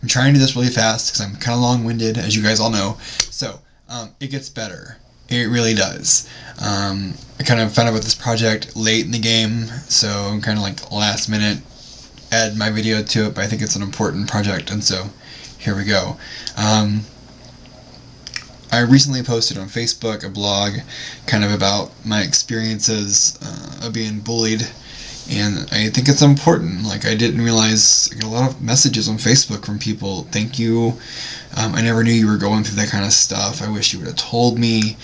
I'm trying to do this really fast because I'm kind of long-winded, as you guys all know. So, it gets better. It really does. I kind of found out about this project late in the game, so I'm kind of like last minute add my video to it, but I think it's an important project, and so here we go. I recently posted on Facebook a blog kind of about my experiences of being bullied, and I think it's important. Like, I didn't realize, I got a lot of messages on Facebook from people, thank you, I never knew you were going through that kind of stuff, I wish you would have told me.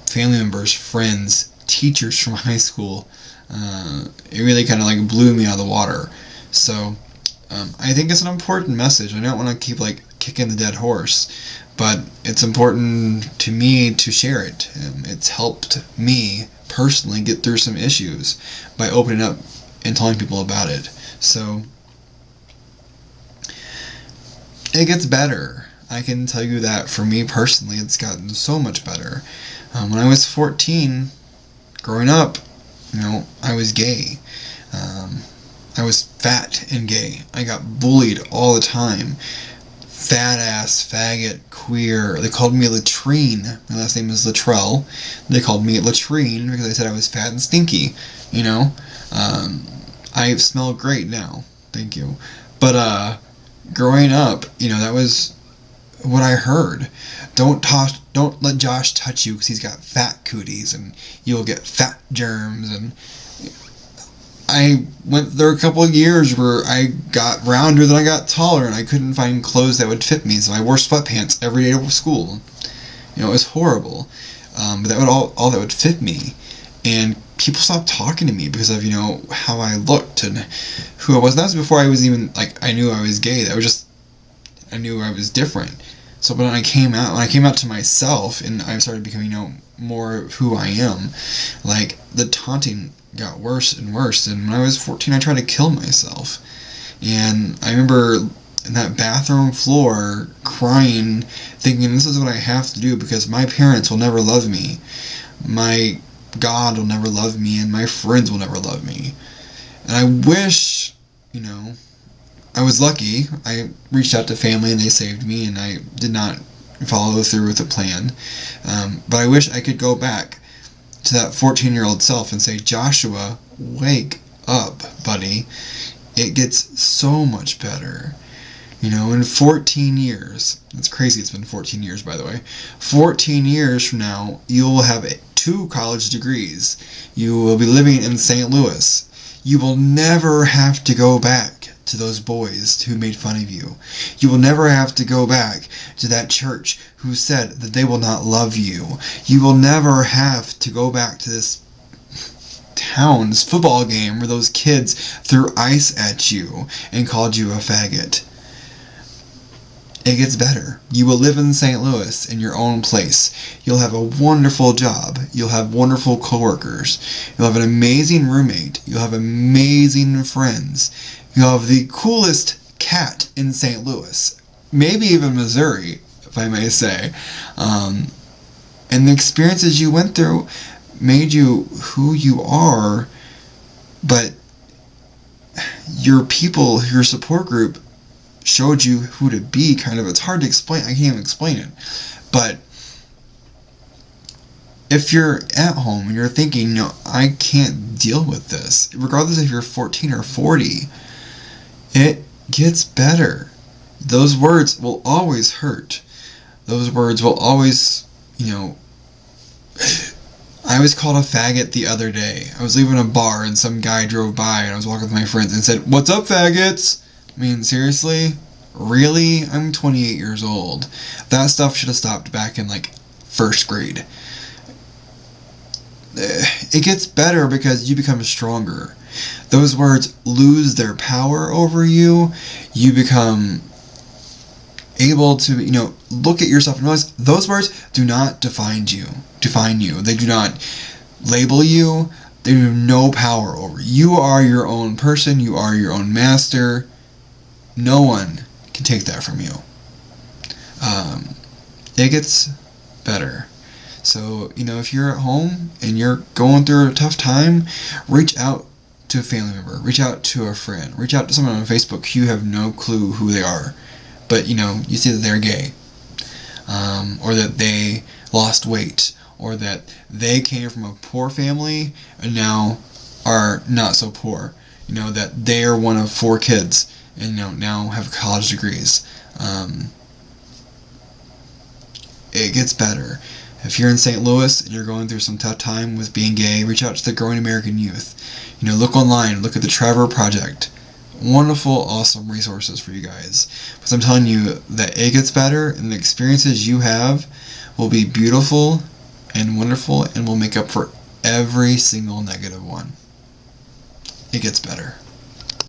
Family members, friends, teachers from high school, it really kind of like blew me out of the water. So I think it's an important message. I don't want to keep like kicking the dead horse, but it's important to me to share it. It's helped me personally get through some issues by opening up and telling people about it. So it gets better. I can tell you that for me personally, it's gotten so much better. When I was 14, growing up, I was gay. I was fat and gay. I got bullied all the time. Fat ass, faggot, queer. They called me latrine. My last name is Latrell. They called me latrine because they said I was fat and stinky. I smell great now. Thank you. But growing up, that was what I heard. Don't let Josh touch you because he's got fat cooties and you'll get fat germs. And I went there a couple of years where I got rounder than I got taller, and I couldn't find clothes that would fit me, so I wore sweatpants every day to school. It was horrible, but that would all that would fit me. And people stopped talking to me because of how I looked and who I was. And that was before I was even I knew I was gay. I knew I was different. So when I came out to myself, and I started becoming more of who I am, the taunting got worse and worse. And when I was 14, I tried to kill myself. And I remember in that bathroom floor crying, thinking this is what I have to do because my parents will never love me, my God will never love me, and my friends will never love me. And I wish, I was lucky. I reached out to family and they saved me, and I did not follow through with the plan. But I wish I could go back to that 14-year-old self and say, Joshua, wake up, buddy. It gets so much better. In 14 years, it's crazy it's been 14 years, by the way, 14 years from now, you will have 2 college degrees. You will be living in St. Louis. You will never have to go back to those boys who made fun of you. You will never have to go back to that church who said that they will not love you. You will never have to go back to this town's football game where those kids threw ice at you and called you a faggot. It gets better. You will live in St. Louis in your own place. You'll have a wonderful job. You'll have wonderful coworkers. You'll have an amazing roommate. You'll have amazing friends. You'll have the coolest cat in St. Louis. Maybe even Missouri, if I may say. And the experiences you went through made you who you are, but your people, your support group, showed you who to be, kind of. It's hard to explain. I can't even explain it. But if you're at home and you're thinking, I can't deal with this, regardless if you're 14 or 40, it gets better. Those words will always hurt. Those words will always, I was called a faggot the other day. I was leaving a bar and some guy drove by and I was walking with my friends and said, "What's up, faggots?" I mean, seriously? Really? I'm 28 years old. That stuff should have stopped back in, first grade. It gets better because you become stronger. Those words lose their power over you. You become able to, look at yourself and realize those words do not define you. They do not label you. They have no power over you. You are your own person. You are your own master. No one can take that from you. It gets better. So, if you're at home and you're going through a tough time, reach out to a family member, reach out to a friend, reach out to someone on Facebook you have no clue who they are, but you see that they're gay, or that they lost weight, or that they came from a poor family and now are not so poor, that they are one of 4 kids and now have college degrees. It gets better. If you're in St. Louis and you're going through some tough time with being gay, reach out to the Growing American Youth. Look online, look at the Trevor Project. Wonderful, awesome resources for you guys. But I'm telling you that it gets better, and the experiences you have will be beautiful and wonderful and will make up for every single negative one. It gets better.